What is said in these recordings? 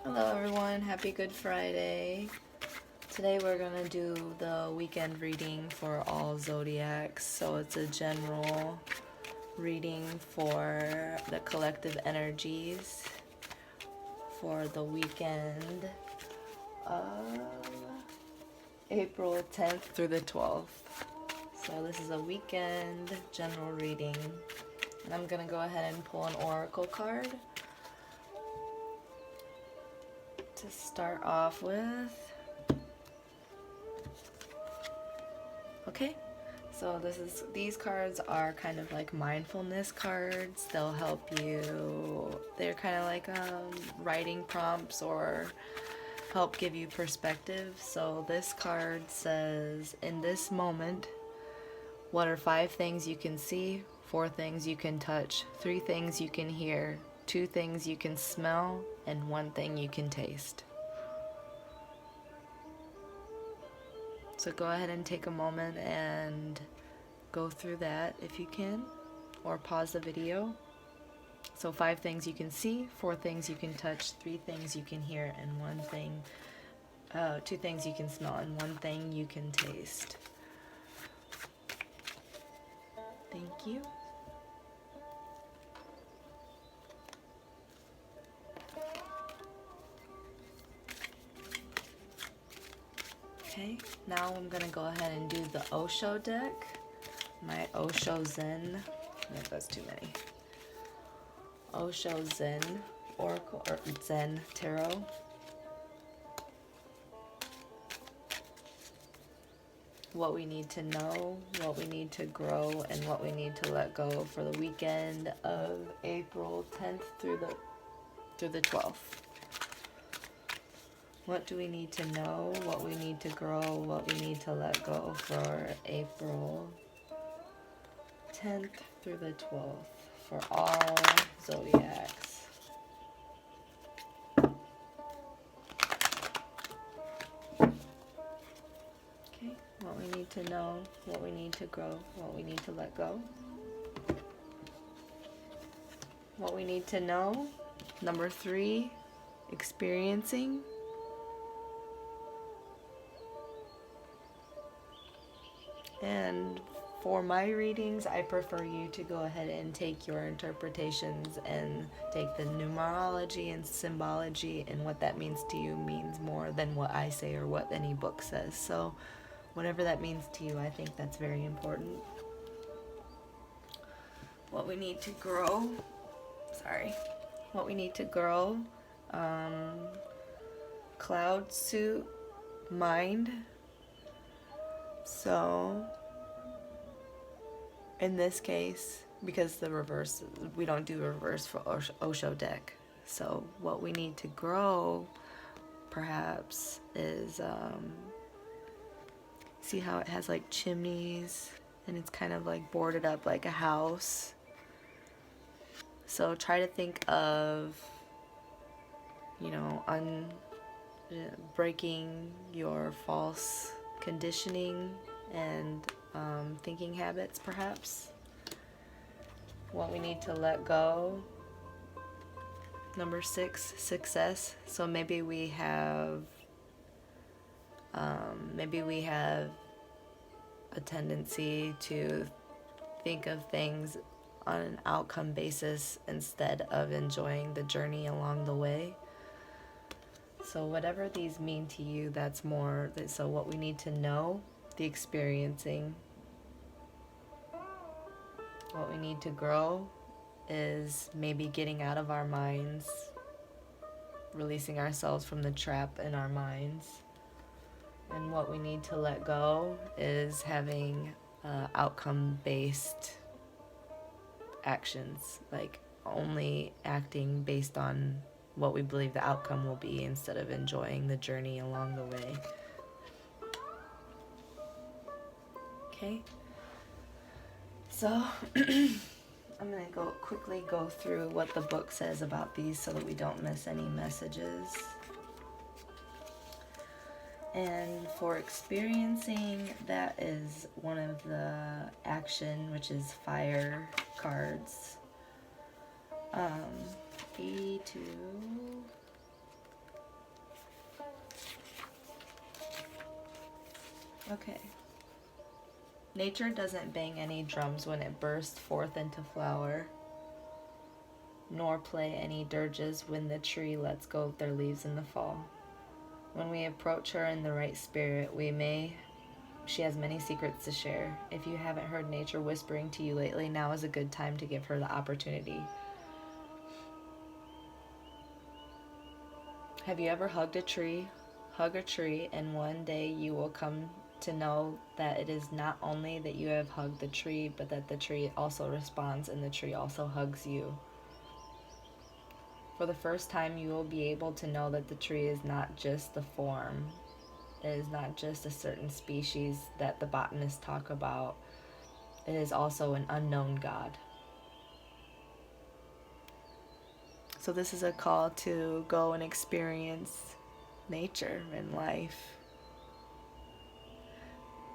Hello everyone, happy Good Friday. Today we're going to do the weekend reading for all Zodiacs. So it's a general reading for the collective energies for the weekend of April 10th through the 12th. So this is a weekend general reading. And I'm going to go ahead and pull an oracle card to start off with. Okay, so these cards are kind of like mindfulness cards. They'll help you. They're kind of like writing prompts or help give you perspective. So this card says, in this moment, what are 5 things you can see, 4 things you can touch, 3 things you can hear, 2 things you can smell, and 1 thing you can taste. So go ahead and take a moment and go through that if you can, or pause the video. So 5 things you can see, 4 things you can touch, 3 things you can hear, and 2 things you can smell, and 1 thing you can taste. Thank you. Okay, now I'm going to go ahead and do the Osho deck. My Osho Zen. No, that's too many. Osho Zen Oracle, or Zen Tarot. What we need to know, what we need to grow, and what we need to let go for the weekend of April 10th through the 12th. What do we need to know, what we need to grow, what we need to let go for April 10th through the 12th for all Zodiacs. Okay, what we need to know, what we need to grow, what we need to let go. What we need to know, number 3, experiencing. And for my readings, I prefer you to go ahead and take your interpretations and take the numerology and symbology, and what that means to you means more than what I say or what any book says. So whatever that means to you, I think that's very important. What we need to grow, what we need to grow, cloud suit, mind. So in this case, because the reverse, we don't do reverse for Osho deck. So what we need to grow perhaps is, see how it has like chimneys and it's kind of like boarded up like a house. So try to think of, breaking your false conditioning and thinking habits perhaps. What we need to let go. Number 6, success. So maybe we have a tendency to think of things on an outcome basis instead of enjoying the journey along the way. So whatever these mean to you, that's more. So what we need to know, the experiencing. What we need to grow is maybe getting out of our minds, releasing ourselves from the trap in our minds. And what we need to let go is having outcome-based actions, like only acting based on what we believe the outcome will be instead of enjoying the journey along the way. Okay, so I'm going to quickly go through what the book says about these so that we don't miss any messages. And for experiencing, that is one of the action, which is fire cards. E2, Okay. Nature doesn't bang any drums when it bursts forth into flower, nor play any dirges when the tree lets go of their leaves in the fall. When we approach her in the right spirit, she has many secrets to share. If you haven't heard nature whispering to you lately, now is a good time to give her the opportunity. Have you ever hugged a tree? Hug a tree, and one day you will come to know that it is not only that you have hugged the tree, but that the tree also responds and the tree also hugs you. For the first time, you will be able to know that the tree is not just the form. It is not just a certain species that the botanists talk about. It is also an unknown God. So this is a call to go and experience nature and life.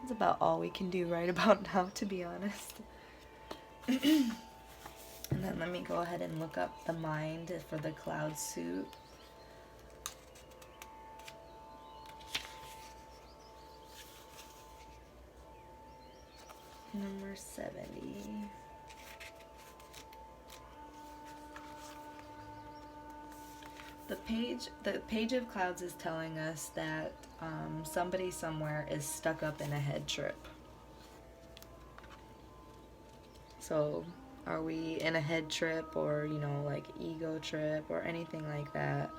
It's about all we can do right about now, to be honest. And then let me go ahead and look up the mind for the cloud suit. Number 70. The page of clouds is telling us that somebody somewhere is stuck up in a head trip. So are we in a head trip, or like ego trip or anything like that?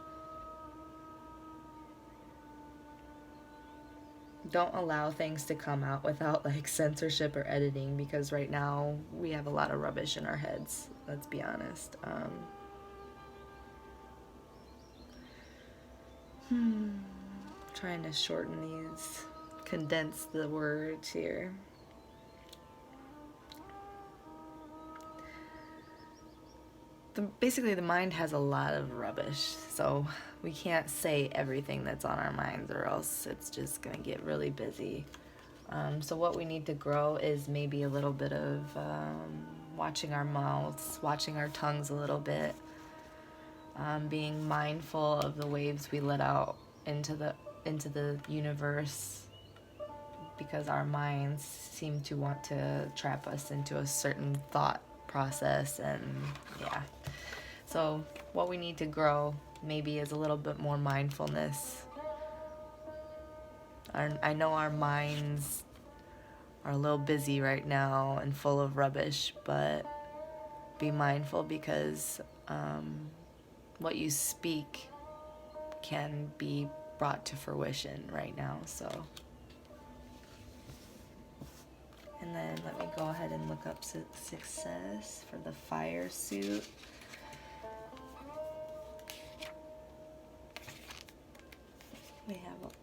Don't allow things to come out without like censorship or editing, because right now we have a lot of rubbish in our heads, let's be honest. Trying to shorten these, condense the words here. Basically, the mind has a lot of rubbish, so we can't say everything that's on our minds, or else it's just gonna get really busy. So what we need to grow is maybe a little bit of watching our mouths, watching our tongues a little bit, being mindful of the waves we let out into the universe, because our minds seem to want to trap us into a certain thought process. And yeah, so what we need to grow maybe is a little bit more mindfulness. I know our minds are a little busy right now and full of rubbish, but be mindful, because what you speak can be brought to fruition right now. So, and then let me go ahead and look up success for the fire suit. We have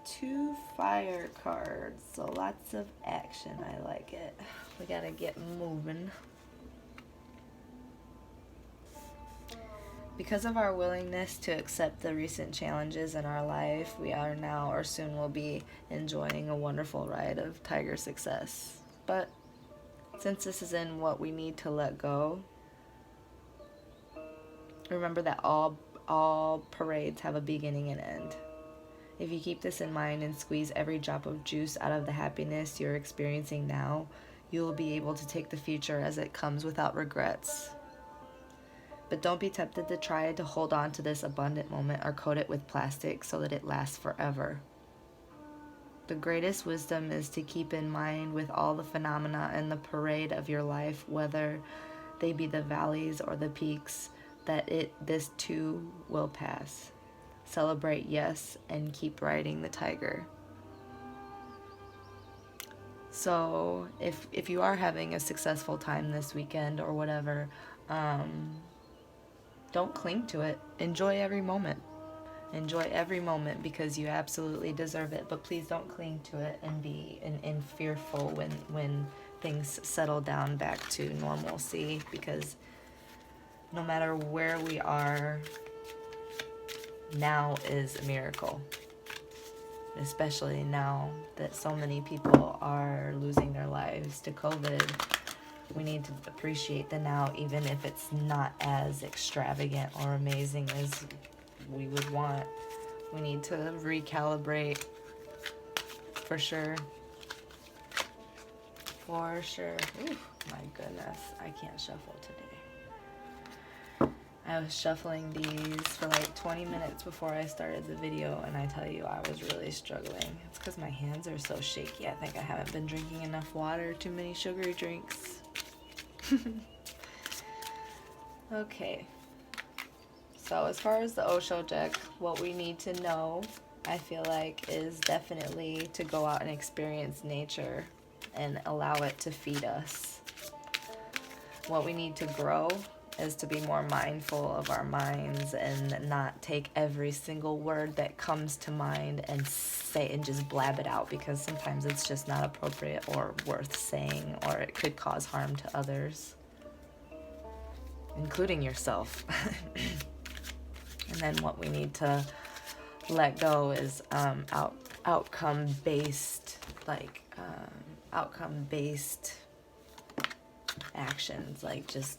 2 fire cards, so lots of action. I like it. We gotta get moving. Because of our willingness to accept the recent challenges in our life, we are now, or soon will be, enjoying a wonderful ride of tiger success. But since this is in what we need to let go, remember that all parades have a beginning and end. If you keep this in mind and squeeze every drop of juice out of the happiness you're experiencing now, you will be able to take the future as it comes without regrets. But don't be tempted to try to hold on to this abundant moment or coat it with plastic so that it lasts forever. The greatest wisdom is to keep in mind with all the phenomena and the parade of your life, whether they be the valleys or the peaks, that this too will pass. Celebrate, yes, and keep riding the tiger. So if you are having a successful time this weekend or whatever, don't cling to it. Enjoy every moment. Enjoy every moment, because you absolutely deserve it. But please don't cling to it and be in fearful when things settle down back to normalcy, because no matter where we are, now is a miracle. Especially now that so many people are losing their lives to COVID. We need to appreciate the now, even if it's not as extravagant or amazing as we would want. We need to recalibrate, for sure. For sure. Ooh, my goodness, I can't shuffle today. I was shuffling these for like 20 minutes before I started the video, and I tell you, I was really struggling. It's because my hands are so shaky. I think I haven't been drinking enough water, too many sugary drinks. Okay. So as far as the Osho deck, what we need to know, I feel like, is definitely to go out and experience nature and allow it to feed us. What we need to grow is to be more mindful of our minds and not take every single word that comes to mind and say and just blab it out, because sometimes it's just not appropriate or worth saying, or it could cause harm to others, including yourself. And then what we need to let go is outcome-based, outcome-based actions, like just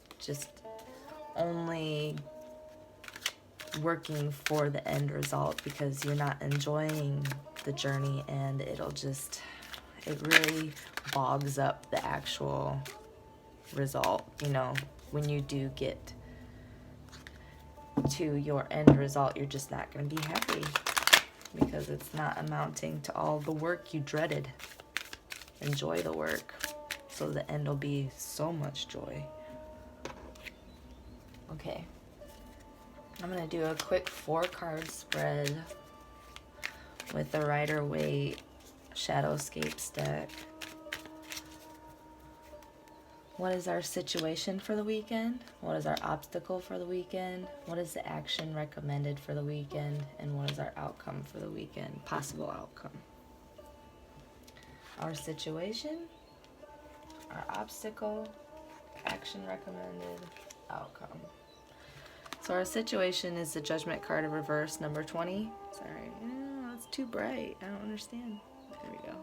only working for the end result because you're not enjoying the journey, and it really bogs up the actual result. You know, when you do get to your end result, you're just not going to be happy because it's not amounting to all the work you dreaded. Enjoy the work, so the end will be so much joy. Okay, I'm going to do a quick 4-card spread with the Rider-Waite Shadowscapes deck. What is our situation for the weekend? What is our obstacle for the weekend? What is the action recommended for the weekend? And what is our outcome for the weekend? Possible outcome. Our situation, our obstacle, action recommended, outcome. So our situation is the Judgment card in reverse, number 20. Sorry, it's too bright. I don't understand. There we go.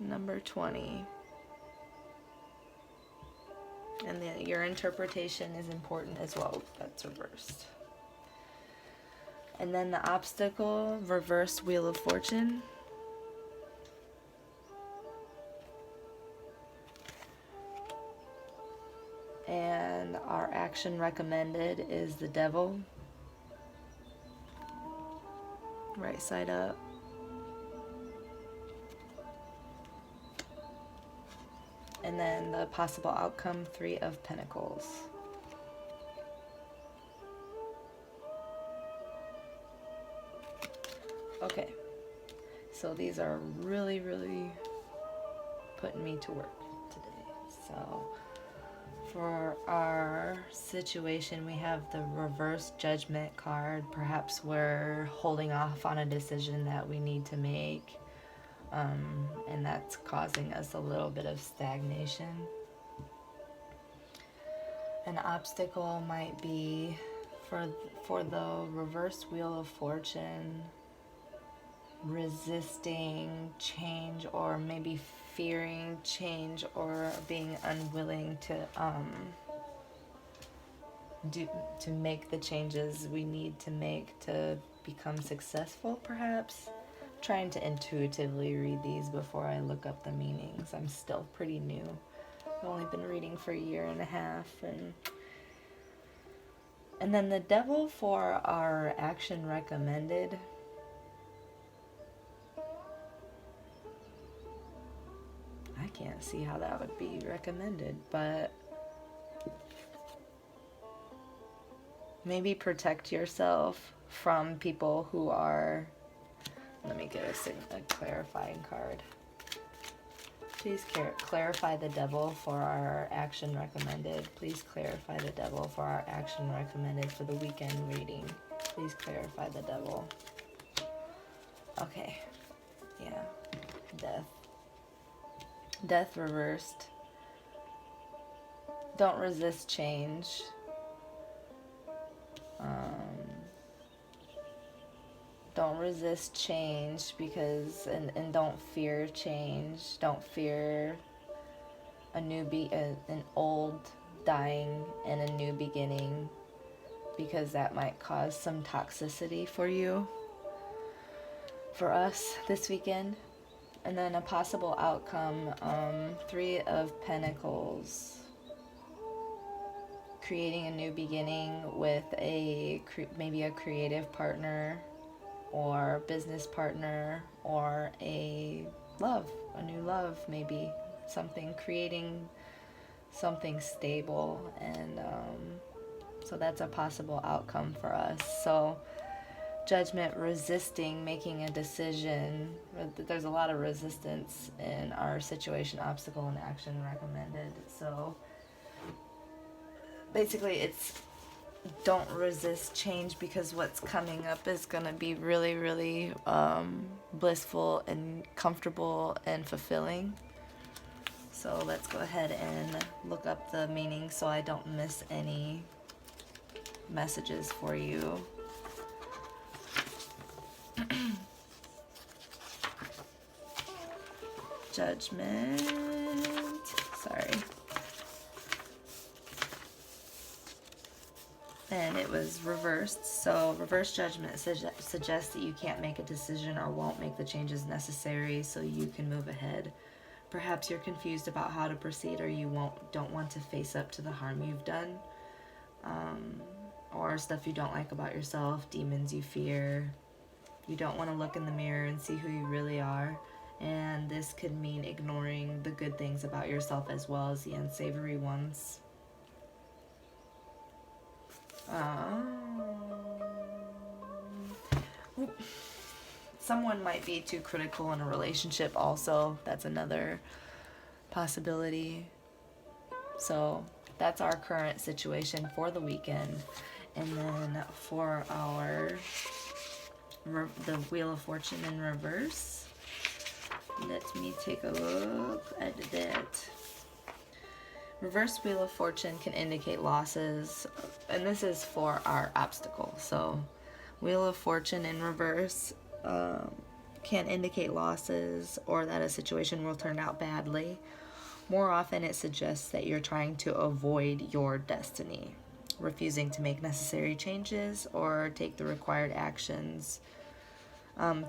Number 20. And your interpretation is important as well. That's reversed. And then the obstacle, reversed Wheel of Fortune. And our action recommended is the Devil. Right side up. And then the possible outcome, 3 of Pentacles. Okay, so these are really, really putting me to work today. So for our situation, we have the reverse Judgment card. Perhaps we're holding off on a decision that we need to make, and that's causing us a little bit of stagnation. An obstacle might be for the reverse Wheel of Fortune, resisting change, or maybe fearing change, or being unwilling to make the changes we need to make to become successful. Perhaps trying to intuitively read these before I look up the meanings. I'm still pretty new. I've only been reading for a year and a half. And then the Devil for our action recommended. I can't see how that would be recommended, but maybe protect yourself from people who are... Let me get a clarifying card. Please clarify the Devil for our action recommended. Please clarify the Devil for our action recommended for the weekend reading. Please clarify the Devil. Okay. Yeah. Death. Death reversed. Don't resist change. Don't resist change because, and don't fear change. Don't fear an old dying and a new beginning, because that might cause some toxicity for you, for us this weekend. And then a possible outcome, Three of Pentacles. Creating a new beginning with maybe a creative partner or business partner, or a new love maybe. Creating something stable, and so that's a possible outcome for us. So Judgment, resisting making a decision. There's a lot of resistance in our situation. Obstacle and action recommended. So basically it's don't resist change, because what's coming up is going to be really, really blissful and comfortable and fulfilling. So let's go ahead and look up the meaning so I don't miss any messages for you. Judgment. Sorry. And it was reversed. So reverse judgment suggests that you can't make a decision or won't make the changes necessary so you can move ahead. Perhaps you're confused about how to proceed, or you don't want to face up to the harm you've done, or stuff you don't like about yourself, demons you fear. You don't want to look in the mirror and see who you really are. And this could mean ignoring the good things about yourself as well as the unsavory ones. Someone might be too critical in a relationship also. That's another possibility. So that's our current situation for the weekend. And then for the Wheel of Fortune in reverse, let me take a look at that. Reverse Wheel of Fortune can indicate losses, and this is for our obstacle. So Wheel of Fortune in reverse can indicate losses, or that a situation will turn out badly. More often it suggests that you're trying to avoid your destiny, refusing to make necessary changes or take the required actions.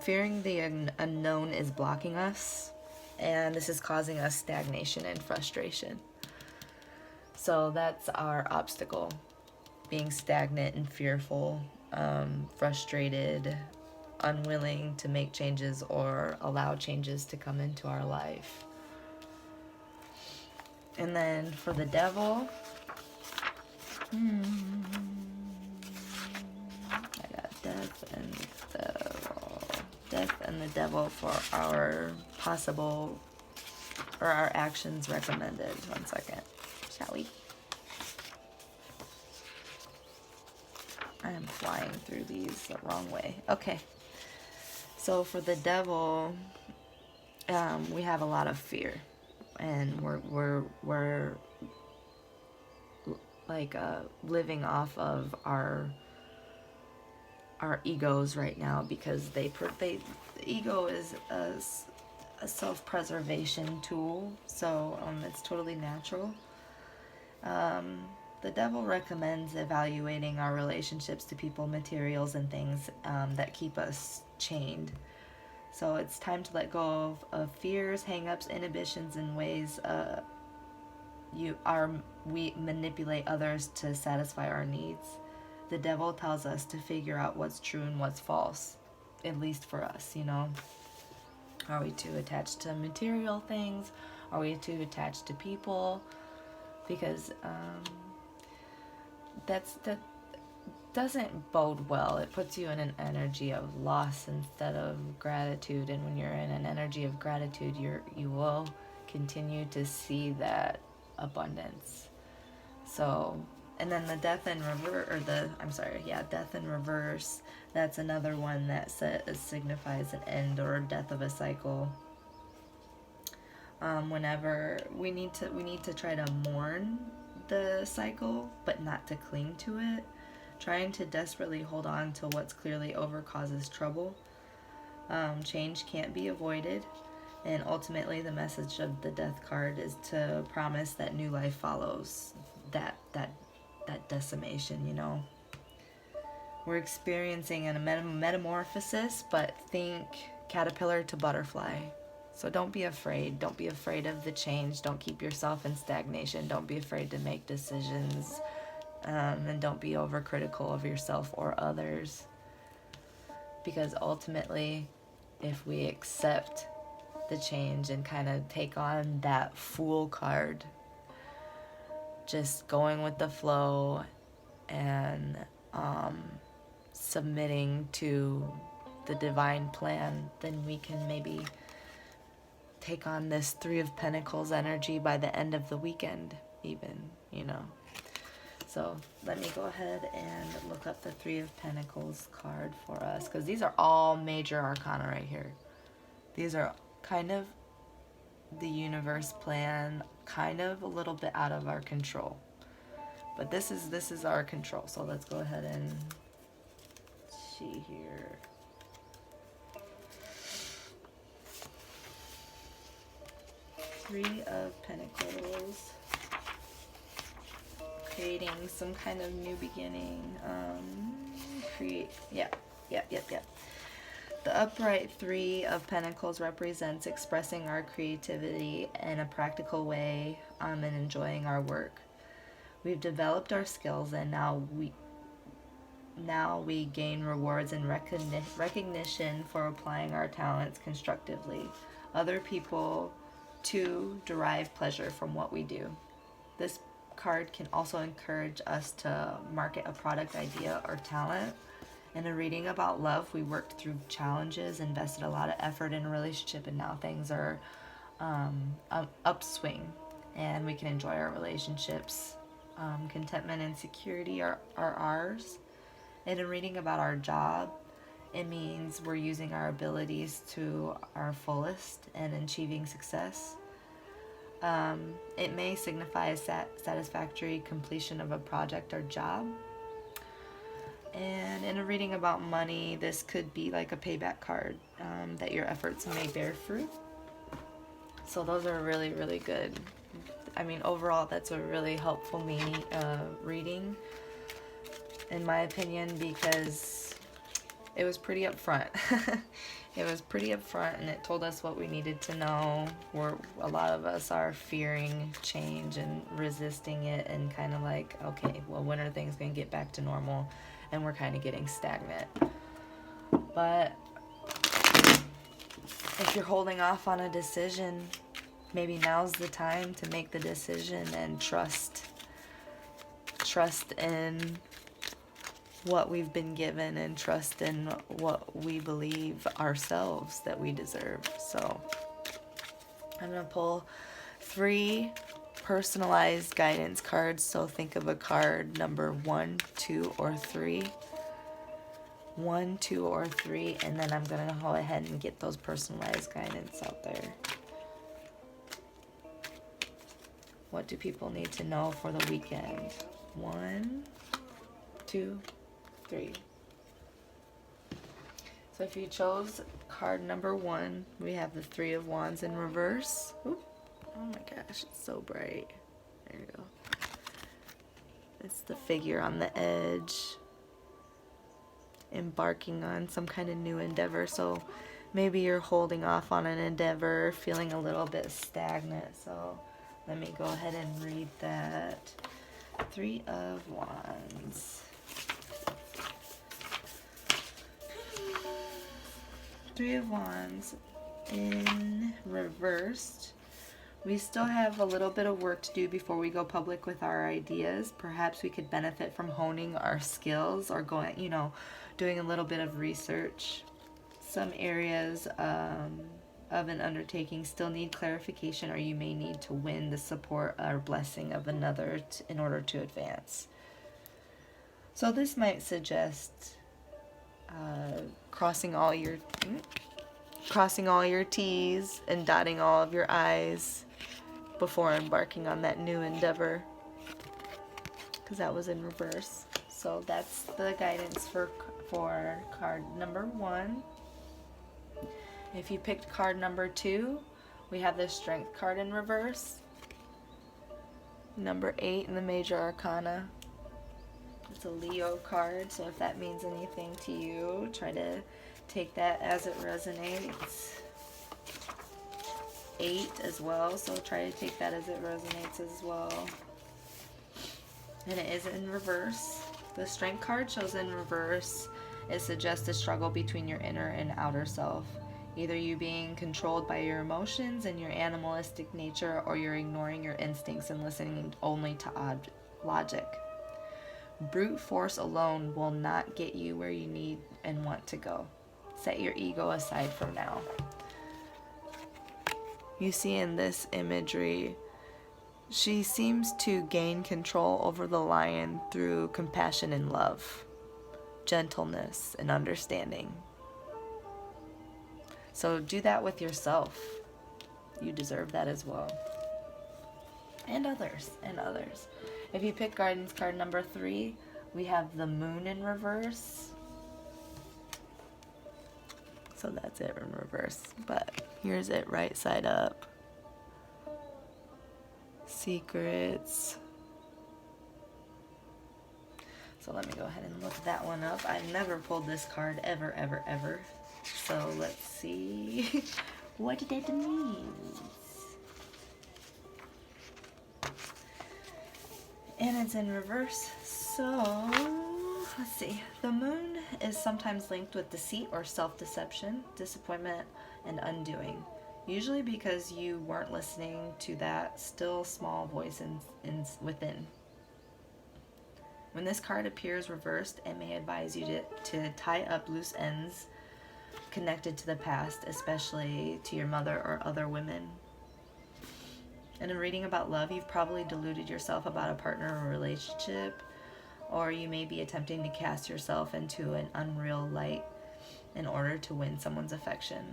Fearing the unknown is blocking us, and this is causing us stagnation and frustration. So that's our obstacle, being stagnant and fearful, frustrated, unwilling to make changes or allow changes to come into our life. And then for the Devil, I got Death and Devil. Death and the Devil for our possible, or our actions recommended. 1 second, shall we? I am flying through these the wrong way. Okay. So for the Devil, we have a lot of fear, and we're like living off of our egos right now, because the ego is a self-preservation tool, so it's totally natural. The Devil recommends evaluating our relationships to people, materials, and things that keep us chained. So it's time to let go of fears, hang-ups, inhibitions, and ways we manipulate others to satisfy our needs. The Devil tells us to figure out what's true and what's false, at least for us, you know. Are we too attached to material things? Are we too attached to people? Because that doesn't bode well. It puts you in an energy of loss instead of gratitude, and when you're in an energy of gratitude, you will continue to see that abundance. So, and then the Death in reverse, Death in reverse, that's another one that signifies an end or death of a cycle. Whenever we need to try to mourn the cycle, but not to cling to it. Trying to desperately hold on to what's clearly over causes trouble. Change can't be avoided, and ultimately the message of the Death card is to promise that new life follows that decimation, you know. We're experiencing a metamorphosis, but think caterpillar to butterfly. So don't be afraid. Don't be afraid of the change. Don't keep yourself in stagnation. Don't be afraid to make decisions. And don't be overcritical of yourself or others. Because ultimately, if we accept the change and kind of take on that Fool card, just going with the flow and submitting to the divine plan, then we can maybe take on this Three of Pentacles energy by the end of the weekend even, you know. So let me go ahead and look up the Three of Pentacles card for us, because these are all major arcana right here. These are kind of the universe plan, kind of a little bit out of our control. But this is our control. So let's go ahead and see here. Three of Pentacles. Creating some kind of new beginning. The upright Three of Pentacles represents expressing our creativity in a practical way and enjoying our work. We've developed our skills, and now we gain rewards and recognition for applying our talents constructively. Other people too derive pleasure from what we do. This card can also encourage us to market a product idea or talent. In a reading about love, we worked through challenges, invested a lot of effort in a relationship, and now things are upswing and we can enjoy our relationships. Contentment and security are ours. In a reading about our job, it means we're using our abilities to our fullest and achieving success. It may signify a satisfactory completion of a project or job. And in a reading about money, this could be like a payback card, that your efforts may bear fruit. So those are really, really good. I mean, overall, that's a really helpful reading, in my opinion, because it was pretty upfront. It was pretty upfront, and it told us what we needed to know. A lot of us are fearing change and resisting it, and kind of like, okay, well, when are things going to get back to normal? And we're kind of getting stagnant. But if you're holding off on a decision, maybe now's the time to make the decision and trust in what we've been given, and trust in what we believe ourselves that we deserve. So I'm going to pull 3 personalized guidance cards. So think of a card number 1, 2, or 3. 1, 2, or 3, and then I'm going to go ahead and get those personalized guidance out there. What do people need to know for the weekend? 1, 2, 3. So if you chose card number 1, we have the 3 of Wands in reverse. Oop. Oh my gosh, it's so bright. There you go. It's the figure on the edge, embarking on some kind of new endeavor. So maybe you're holding off on an endeavor, feeling a little bit stagnant. So let me go ahead and read that. 3 of Wands. 3 of Wands in reversed. We still have a little bit of work to do before we go public with our ideas. Perhaps we could benefit from honing our skills, or going, doing a little bit of research. Some areas of an undertaking still need clarification, or you may need to win the support or blessing of another in order to advance. So this might suggest crossing all your T's and dotting all of your I's before embarking on that new endeavor, because that was in reverse. So that's the guidance for card number 1. If you picked card number 2, we have the Strength card in reverse. Number 8 in the Major Arcana. It's a Leo card, so if that means anything to you, try to take that as it resonates. 8 as well, so try to take that as it resonates as well. And it is in reverse. The Strength card shows in reverse. It suggests a struggle between your inner and outer self. Either you being controlled by your emotions and your animalistic nature, or you're ignoring your instincts and listening only to logic. Brute force alone will not get you where you need and want to go. Set your ego aside for now. You see in this imagery, she seems to gain control over the lion through compassion and love, gentleness and understanding. So do that with yourself. You deserve that as well. And others, and others. If you pick guidance card number 3, we have the moon in reverse. So that's it in reverse. But here's it right side up. Secrets. So let me go ahead and look that one up. I've never pulled this card ever, ever, ever. So let's see what it means. And it's in reverse. So let's see. The moon is sometimes linked with deceit or self-deception, disappointment, and undoing. Usually because you weren't listening to that still small voice within. When this card appears reversed, it may advise you to tie up loose ends connected to the past, especially to your mother or other women. In a reading about love, you've probably deluded yourself about a partner or relationship, or you may be attempting to cast yourself into an unreal light in order to win someone's affection.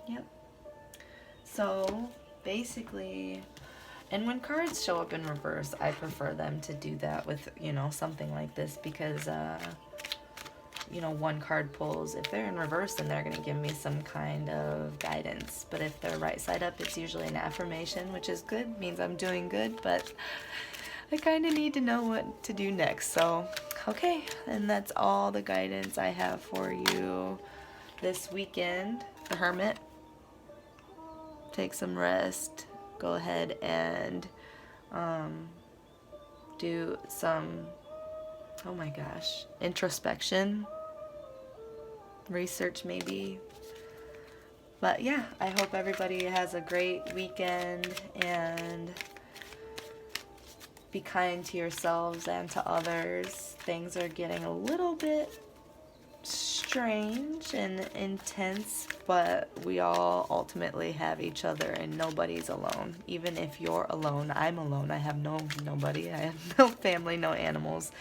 Yep. So basically, and when cards show up in reverse, I prefer them to do that with, something like this, because one card pulls. If they're in reverse, then they're going to give me some kind of guidance. But if they're right side up, it's usually an affirmation, which is good, means I'm doing good, but I kind of need to know what to do next. So, okay, and that's all the guidance I have for you this weekend. The Hermit. Take some rest. Go ahead and do some, oh my gosh, introspection. Research maybe. But yeah, I hope everybody has a great weekend, and be kind to yourselves and to others. Things are getting a little bit strange and intense, but we all ultimately have each other, and nobody's alone. Even if you're alone, I'm alone. I have nobody. I have no family, no animals.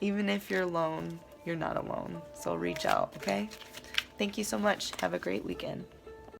Even if you're alone, you're not alone. So reach out, okay? Thank you so much. Have a great weekend.